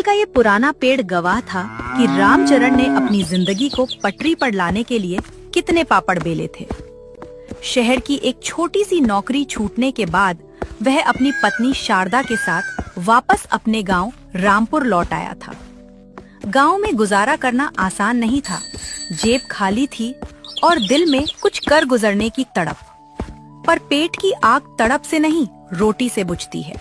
जंगल का ये पुराना पेड़ गवाह था कि रामचरण ने अपनी जिंदगी को पटरी पर लाने के लिए कितने पापड़ बेले थे। शहर की एक छोटी सी नौकरी छूटने के बाद वह अपनी पत्नी शारदा के साथ वापस अपने गांव रामपुर लौट आया था। गांव में गुजारा करना आसान नहीं था। जेब खाली थी और दिल में कुछ कर गुजरने की तड़प। पर पेट की आग तड़प से नहीं, रोटी से बुझती है।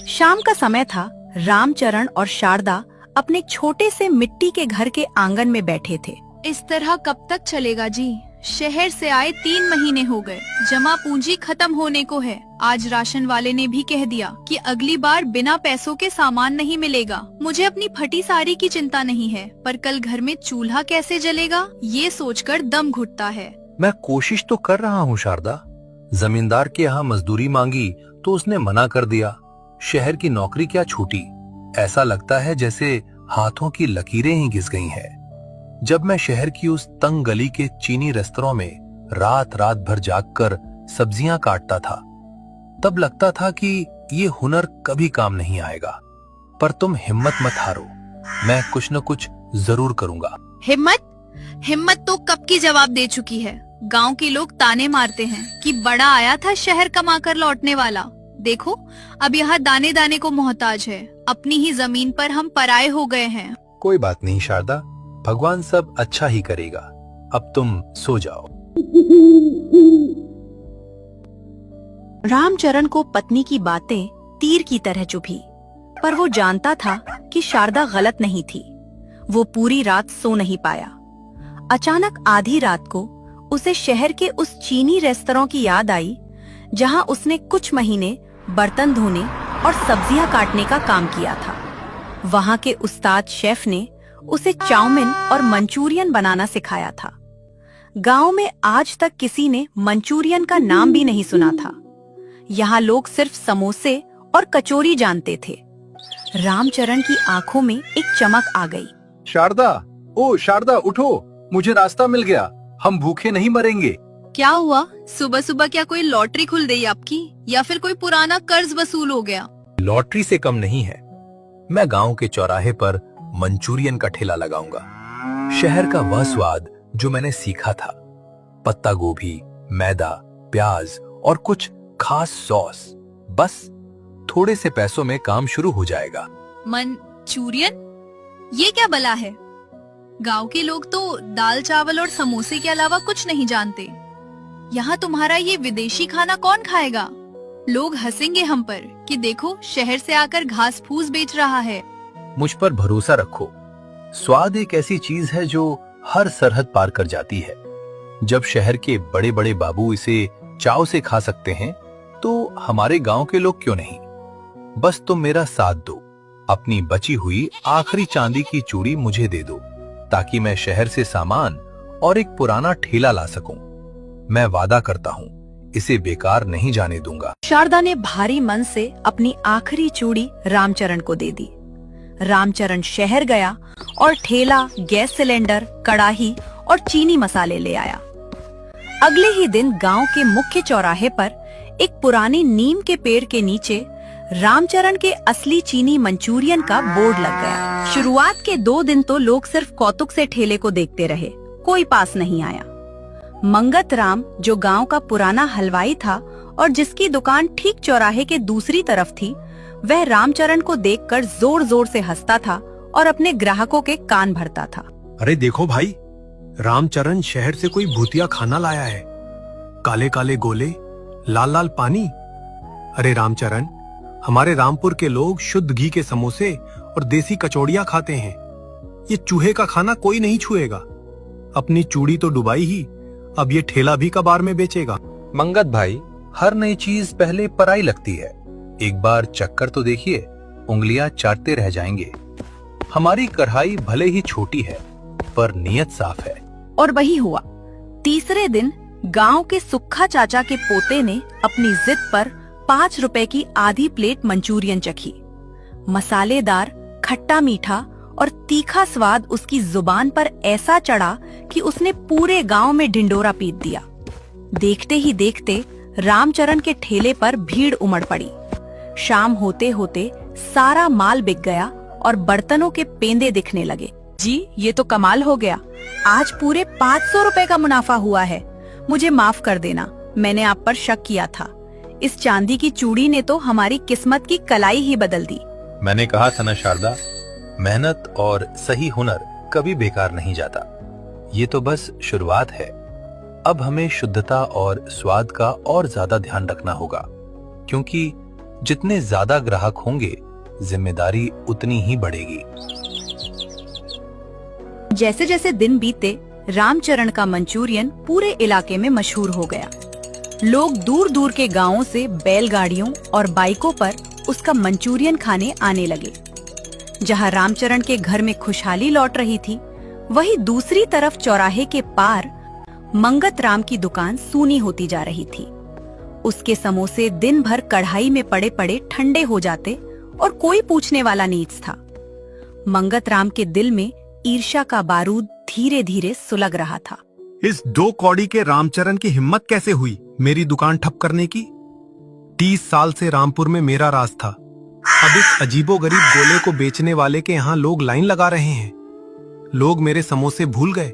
शाम का समय था। रामचरण और शारदा अपने छोटे से मिट्टी के घर के आंगन में बैठे थे। इस तरह कब तक चलेगा जी? शहर से आए 3 महीने हो गए, जमा पूंजी खत्म होने को है। आज राशन वाले ने भी कह दिया कि अगली बार बिना पैसों के सामान नहीं मिलेगा। मुझे अपनी फटी साड़ी की चिंता नहीं है, पर कल घर में चूल्हा कैसे जलेगा ये सोचकर दम घुटता है। मैं कोशिश तो कर रहा हूँ शारदा। जमींदार के यहाँ मजदूरी मांगी तो उसने मना कर दिया। शहर की नौकरी क्या छूटी, ऐसा लगता है जैसे हाथों की लकीरें ही घिस गई हैं। जब मैं शहर की उस तंग गली के चीनी रेस्तरां में रात रात भर जागकर सब्जियां काटता था, तब लगता था कि ये हुनर कभी काम नहीं आएगा। पर तुम हिम्मत मत हारो, मैं कुछ न कुछ जरूर करूंगा। हिम्मत तो कब की जवाब दे चुकी है। गांव के लोग ताने मारते हैं कि बड़ा आया था शहर कमाकर लौटने वाला। देखो अब यहाँ दाने दाने को मोहताज है। अपनी ही जमीन पर हम पराये हो गए हैं। कोई बात नहीं शारदा, भगवान सब अच्छा ही करेगा। अब तुम सो जाओ। रामचरण को पत्नी की बातें तीर की तरह चुभी, पर वो जानता था कि शारदा गलत नहीं थी। वो पूरी रात सो नहीं पाया। अचानक आधी रात को उसे शहर के उस चीनी रेस्तरां की याद आई जहां उसने कुछ महीने बर्तन धोने और सब्जियां काटने का काम किया था। वहां के उस्ताद शेफ ने उसे चाउमीन और मंचूरियन बनाना सिखाया था। गांव में आज तक किसी ने मंचूरियन का नाम भी नहीं सुना था। यहाँ लोग सिर्फ समोसे और कचौरी जानते थे। रामचरण की आंखों में एक चमक आ गई। शारदा, ओ शारदा उठो, मुझे रास्ता मिल गया। हम भूखे नहीं मरेंगे। क्या हुआ? सुबह सुबह क्या कोई लॉटरी खुल गई आपकी, या फिर कोई पुराना कर्ज वसूल हो गया? लॉटरी से कम नहीं है। मैं गांव के चौराहे पर मंचूरियन का ठेला लगाऊंगा। शहर का वह स्वाद जो मैंने सीखा था, पत्ता गोभी, मैदा, प्याज और कुछ खास सॉस। बस थोड़े से पैसों में काम शुरू हो जाएगा। मंचूरियन? ये क्या बला है? गांव के लोग तो दाल चावल और समोसे के अलावा कुछ नहीं जानते। यहाँ तुम्हारा ये विदेशी खाना कौन खाएगा? लोग हंसेंगे हम पर कि देखो शहर से आकर घास फूस बेच रहा है। मुझ पर भरोसा रखो। स्वाद एक ऐसी चीज है जो हर सरहद पार कर जाती है। जब शहर के बड़े बड़े बाबू इसे चाव से खा सकते हैं, तो हमारे गांव के लोग क्यों नहीं? बस तुम मेरा साथ दो। अपनी बची हुई आखिरी चांदी की चूड़ी मुझे दे दो, ताकि मैं शहर से सामान और एक पुराना ठेला ला सकूं। मैं वादा करता हूँ, इसे बेकार नहीं जाने दूंगा। शारदा ने भारी मन से अपनी आखिरी चूड़ी रामचरण को दे दी। रामचरण शहर गया और ठेला, गैस सिलेंडर, कड़ाही और चीनी मसाले ले आया। अगले ही दिन गांव के मुख्य चौराहे पर एक पुरानी नीम के पेड़ के नीचे रामचरण के असली चीनी मंचूरियन का बोर्ड लग गया। शुरुआत के 2 दिन तो लोग सिर्फ कौतुक से ठेले को देखते रहे, कोई पास नहीं आया। मंगत राम, जो गांव का पुराना हलवाई था और जिसकी दुकान ठीक चौराहे के दूसरी तरफ थी, वह रामचरण को देखकर जोर जोर से हंसता था और अपने ग्राहकों के कान भरता था। अरे देखो भाई, रामचरण शहर से कोई भूतिया खाना लाया है। काले काले गोले, लाल लाल पानी। अरे रामचरण, हमारे रामपुर के लोग शुद्ध घी के समोसे और देसी कचौड़ियां खाते हैं। ये चूहे का खाना कोई नहीं छुएगा। अपनी चूड़ी तो डुबाई ही, अब ये ठेला भी कबार में बेचेगा। मंगत भाई, हर नई चीज पहले पराई लगती है। एक बार चक्कर तो देखिए, उंगलियां चाटते रह जाएंगे। हमारी कढ़ाई भले ही छोटी है, पर नीयत साफ है। और वही हुआ। तीसरे दिन गांव के सुक्खा चाचा के पोते ने अपनी जिद पर 5 रुपए की आधी प्लेट मंचूरियन चखी। मसालेदार, खट्टा मीठा और तीखा स्वाद उसकी जुबान पर ऐसा चढ़ा कि उसने पूरे गांव में ढिंडोरा पीट दिया। देखते ही देखते रामचरण के ठेले पर भीड़ उमड़ पड़ी। शाम होते होते सारा माल बिक गया और बर्तनों के पेंदे दिखने लगे। जी, ये तो कमाल हो गया। आज पूरे 500 रुपए का मुनाफा हुआ है। मुझे माफ कर देना, मैंने आप पर शक किया था। इस चांदी की चूड़ी ने तो हमारी किस्मत की कलाई ही बदल दी। मैंने कहा था ना शारदा, मेहनत और सही हुनर कभी बेकार नहीं जाता। ये तो बस शुरुआत है। अब हमें शुद्धता और स्वाद का और ज्यादा ध्यान रखना होगा, क्योंकि जितने ज्यादा ग्राहक होंगे, जिम्मेदारी उतनी ही बढ़ेगी। जैसे जैसे दिन बीते, रामचरण का मंचूरियन पूरे इलाके में मशहूर हो गया। लोग दूर दूर के गांवों से बैलगाड़ियों और बाइकों पर उसका मंचूरियन खाने आने लगे। जहां रामचरण के घर में खुशहाली लौट रही थी, वहीं दूसरी तरफ चौराहे के पार मंगत राम की दुकान सूनी होती जा रही थी। उसके समोसे दिन भर कढ़ाई में पड़े पड़े ठंडे हो जाते और कोई पूछने वाला नीच था। मंगत राम के दिल में ईर्ष्या का बारूद धीरे धीरे सुलग रहा था। इस 2 कौड़ी के रामचरण की हिम्मत कैसे हुई मेरी दुकान ठप करने की? 30 साल से रामपुर में मेरा राज था। अब इस अजीबोगरीब गोले को बेचने वाले के यहाँ लोग लाइन लगा रहे हैं। लोग मेरे समोसे भूल गए।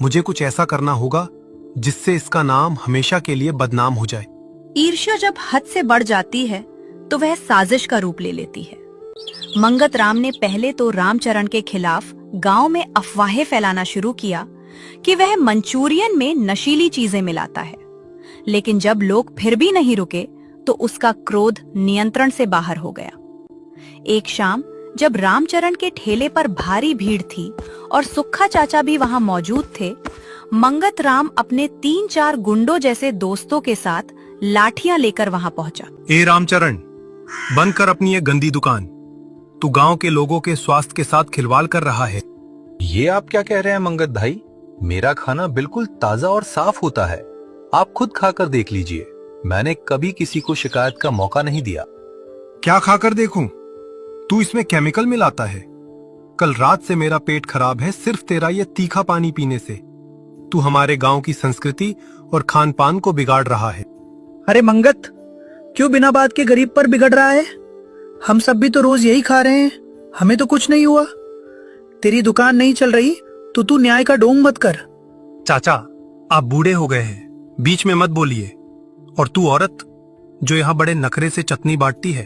मुझे कुछ ऐसा करना होगा जिससे इसका नाम हमेशा के लिए बदनाम हो जाए। ईर्ष्या जब हद से बढ़ जाती है तो वह साजिश का रूप ले लेती है। मंगत राम ने पहले तो रामचरण के खिलाफ गांव में अफवाहें फैलाना शुरू किया कि वह मंचूरियन में नशीली चीजें मिलाता है। लेकिन जब लोग फिर भी नहीं रुके तो उसका क्रोध नियंत्रण से बाहर हो गया। एक शाम जब रामचरण के ठेले पर भारी भीड़ थी और सुक्खा चाचा भी वहां मौजूद थे, मंगत राम अपने 3-4 गुंडों जैसे दोस्तों के साथ लाठियां लेकर वहां पहुंचा। ए रामचरण, बंद कर अपनी ये गंदी दुकान। तू गांव के लोगों के स्वास्थ्य के साथ खिलवाड़ कर रहा है। ये आप क्या कह रहे हैं मंगत भाई? मेरा खाना बिल्कुल ताजा और साफ होता है। आप खुद खाकर देख लीजिए। मैंने कभी किसी को शिकायत का मौका नहीं दिया। क्या खाकर देखूं? तू इसमें केमिकल मिलाता है। कल रात से मेरा पेट खराब है सिर्फ तेरा ये तीखा पानी पीने से। तू हमारे गांव की संस्कृति और खान पान को बिगाड़ रहा है। अरे मंगत, क्यों बिना बात के गरीब पर बिगड़ रहा है? हम सब भी तो रोज यही खा रहे हैं, हमें तो कुछ नहीं हुआ। तेरी दुकान नहीं चल रही तो तू न्याय का ढोंग मत कर। चाचा, आप बूढ़े हो गए हैं, बीच में मत बोलिए। और तू औरत जो यहाँ बड़े नखरे से चटनी बांटती है,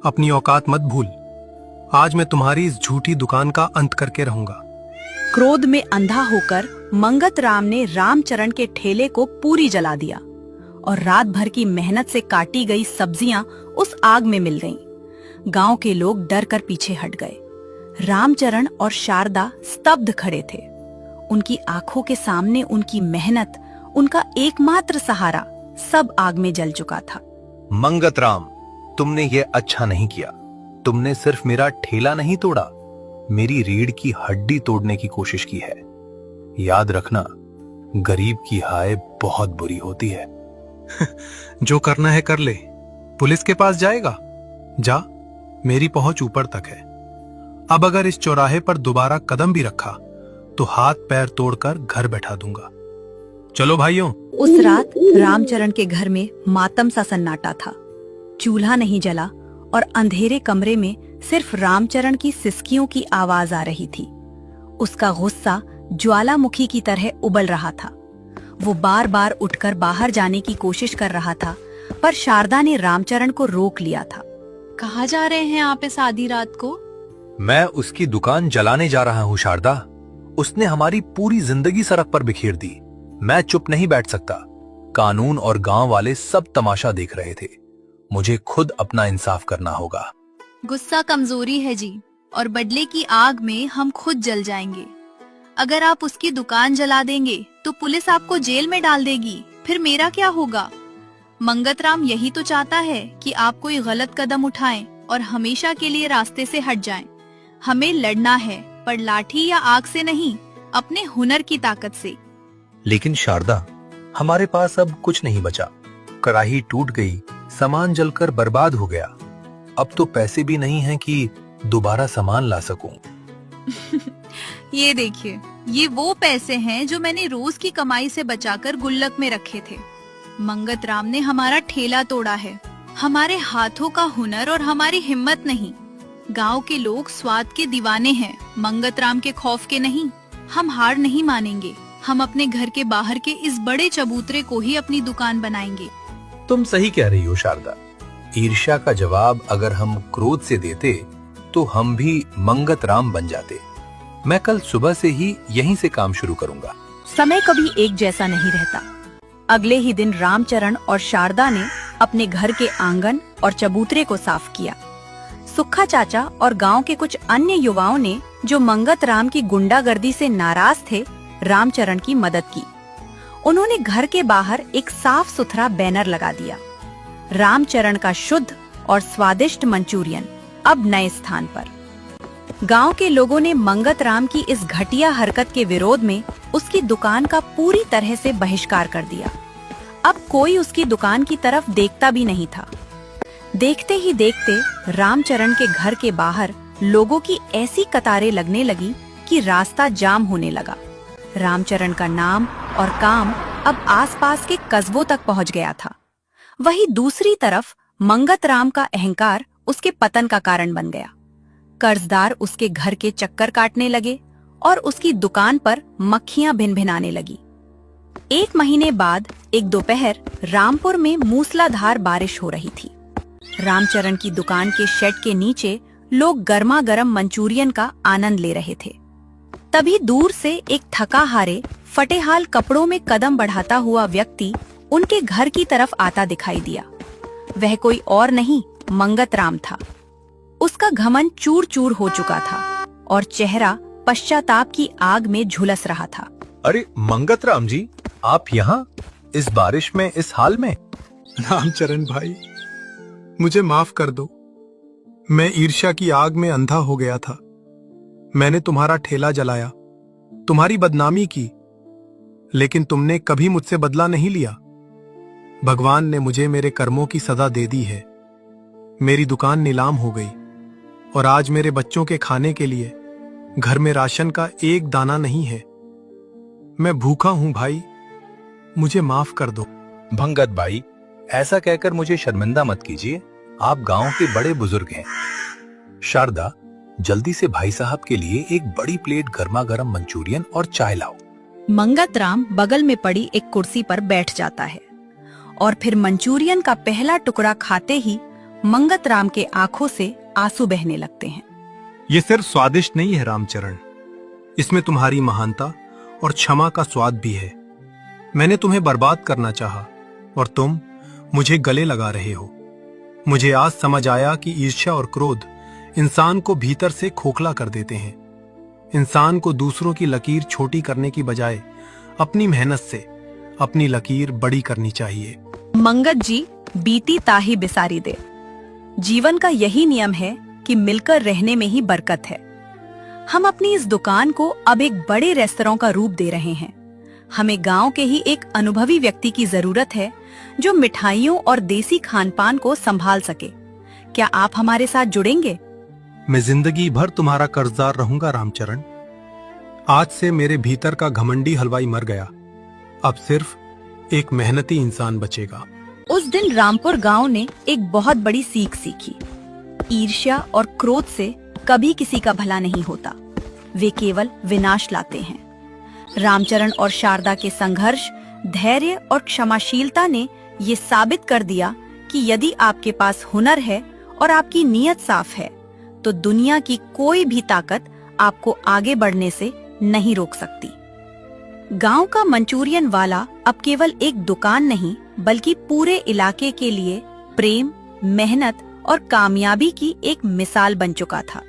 अपनी औकात मत भूल। आज मैं तुम्हारी इस झूठी दुकान का अंत करके रहूंगा। क्रोध में अंधा होकर मंगत राम ने रामचरण के ठेले को पूरी जला दिया और रात भर की मेहनत से काटी गई सब्जियां उस आग में मिल गईं। गांव के लोग डर कर पीछे हट गए। रामचरण और शारदा स्तब्ध खड़े थे। उनकी आंखों के सामने उनकी मेहनत, उनका एकमात्र सहारा सब आग में जल चुका था। मंगत राम, तुमने ये अच्छा नहीं किया। तुमने सिर्फ मेरा ठेला नहीं तोड़ा, मेरी रीढ़ की हड्डी तोड़ने की कोशिश की है। याद रखना, गरीब की हाय बहुत बुरी होती है। जो करना है कर ले। पुलिस के पास जाएगा? जा, मेरी पहुंच ऊपर तक है। अब अगर इस चौराहे पर दोबारा कदम भी रखा तो हाथ पैर तोड़कर घर बैठा दूंगा। चलो भाइयों। उस रात रामचरण के घर में मातम सा सन्नाटा था। चूल्हा नहीं जला और अंधेरे कमरे में सिर्फ रामचरण की सिसकियों की आवाज आ रही थी। उसका गुस्सा ज्वालामुखी की तरह उबल रहा था। वो बार बार उठकर बाहर जाने की कोशिश कर रहा था, पर शारदा ने रामचरण को रोक लिया था। कहाँ जा रहे हैं आप इस आधी रात को? मैं उसकी दुकान जलाने जा रहा हूँ शारदा। उसने हमारी पूरी जिंदगी सड़क पर बिखेर दी। मैं चुप नहीं बैठ सकता। कानून और गांव वाले सब तमाशा देख रहे थे। मुझे खुद अपना इंसाफ करना होगा। गुस्सा कमजोरी है जी, और बदले की आग में हम खुद जल जाएंगे। अगर आप उसकी दुकान जला देंगे तो पुलिस आपको जेल में डाल देगी, फिर मेरा क्या होगा? मंगत राम यही तो चाहता है कि आप कोई गलत कदम उठाएं और हमेशा के लिए रास्ते से हट जाएं। हमें लड़ना है, पर लाठी या आग से नहीं, अपने हुनर की ताकत से। लेकिन शारदा, हमारे पास अब कुछ नहीं बचा। कढ़ाई टूट गई, सामान जलकर बर्बाद हो गया। अब तो पैसे भी नहीं हैं कि दोबारा सामान ला सकूं। ये देखिए, ये वो पैसे हैं जो मैंने रोज की कमाई से बचाकर गुल्लक में रखे थे। मंगत राम ने हमारा ठेला तोड़ा है। हमारे हाथों का हुनर और हमारी हिम्मत नहीं। गांव के लोग स्वाद के दीवाने हैं, मंगतराम के खौफ के नहीं। हम हार नहीं मानेंगे। हम अपने घर के बाहर के इस बड़े चबूतरे को ही अपनी दुकान बनाएंगे। तुम सही कह रही हो शारदा। ईर्ष्या का जवाब अगर हम क्रोध से देते तो हम भी मंगतराम बन जाते। मैं कल सुबह से ही यहीं से काम शुरू करूंगा। समय कभी एक जैसा नहीं रहता। अगले ही दिन रामचरण और शारदा ने अपने घर के आंगन और चबूतरे को साफ किया। सुक्खा चाचा और गांव के कुछ अन्य युवाओं ने, जो मंगतराम की गुंडागर्दी से नाराज थे, रामचरण की मदद की। उन्होंने घर के बाहर एक साफ सुथरा बैनर लगा दिया, रामचरण का शुद्ध और स्वादिष्ट मंचूरियन अब नए स्थान पर। गांव के लोगों ने मंगतराम की इस घटिया हरकत के विरोध में उसकी दुकान का पूरी तरह से बहिष्कार कर दिया। अब कोई उसकी दुकान की तरफ देखता भी नहीं था। देखते ही देखते रामचरण के घर के बाहर लोगों की ऐसी कतारें लगने लगी कि रास्ता जाम होने लगा। रामचरण का नाम और काम अब आसपास के कस्बों तक पहुंच गया था। वहीं दूसरी तरफ मंगतराम का अहंकार उसके पतन का कारण बन गया। कर्जदार उसके घर के चक्कर काटने लगे और उसकी दुकान पर मक्खियां भिनभिनाने लगी। 1 महीने बाद एक दोपहर रामपुर में मूसलाधार बारिश हो रही थी। रामचरण की दुकान के शेड के नीचे लोग गर्मा गर्म मंचूरियन का आनंद ले रहे थे। तभी दूर से एक थका हारे फटेहाल कपड़ों में कदम बढ़ाता हुआ व्यक्ति उनके घर की तरफ आता दिखाई दिया। वह कोई और नहीं, मंगतराम था। उसका घमंड चूर चूर हो चुका था और चेहरा पश्चाताप की आग में झुलस रहा था। अरे मंगतराम जी, आप यहाँ इस बारिश में, इस हाल में? रामचरण भाई, मुझे माफ कर दो। मैं ईर्ष्या की आग में अंधा हो गया था। मैंने तुम्हारा ठेला जलाया, तुम्हारी बदनामी की, लेकिन तुमने कभी मुझसे बदला नहीं लिया। भगवान ने मुझे मेरे कर्मों की सजा दे दी है। मेरी दुकान नीलाम हो गई और आज मेरे बच्चों के खाने के लिए घर में राशन का एक दाना नहीं है। मैं भूखा हूं भाई, मुझे माफ कर दो। भंगत भाई, ऐसा कहकर मुझे शर्मिंदा मत कीजिए। आप गांव के बड़े बुजुर्ग हैं। शारदा, जल्दी से भाई साहब के लिए एक बड़ी प्लेट गर्मा गर्म मंचूरियन और चाय लाओ। मंगतराम बगल में पड़ी एक कुर्सी पर बैठ जाता है और फिर मंचूरियन का पहला टुकड़ा खाते ही मंगतराम के आंखों से आंसू बहने लगते हैं। ये सिर्फ स्वादिष्ट नहीं है रामचरण, इसमें तुम्हारी महानता और क्षमा का स्वाद भी है। मैंने तुम्हें बर्बाद करना चाहा और तुम मुझे गले लगा रहे हो। मुझे आज समझ आया कि ईर्ष्या और क्रोध इंसान को भीतर से खोखला कर देते हैं। इंसान को दूसरों की लकीर छोटी करने की बजाय अपनी मेहनत से अपनी लकीर बड़ी करनी चाहिए। मंगत जी, बीती ताही बिसारी दे। जीवन का यही नियम है कि मिलकर रहने में ही बरकत है। हम अपनी इस दुकान को अब एक बड़े रेस्तरां का रूप दे रहे हैं। हमें गांव के ही एक अनुभवी व्यक्ति की जरूरत है जो मिठाइयों और देसी खानपान को संभाल सके। क्या आप हमारे साथ जुड़ेंगे? मैं जिंदगी भर तुम्हारा कर्जदार रहूंगा रामचरण। आज से मेरे भीतर का घमंडी हलवाई मर गया। अब सिर्फ एक मेहनती इंसान बचेगा। उस दिन रामपुर गांव ने एक बहुत बड़ी सीख सीखी। ईर्ष्या और क्रोध से कभी किसी का भला नहीं होता, वे केवल विनाश लाते हैं। रामचरण और शारदा के संघर्ष, धैर्य और क्षमाशीलता ने ये साबित कर दिया कि यदि आपके पास हुनर है और आपकी नीयत साफ है, तो दुनिया की कोई भी ताकत आपको आगे बढ़ने से नहीं रोक सकती। गांव का मंचूरियन वाला अब केवल एक दुकान नहीं, बल्कि पूरे इलाके के लिए प्रेम, मेहनत और कामयाबी की एक मिसाल बन चुका था।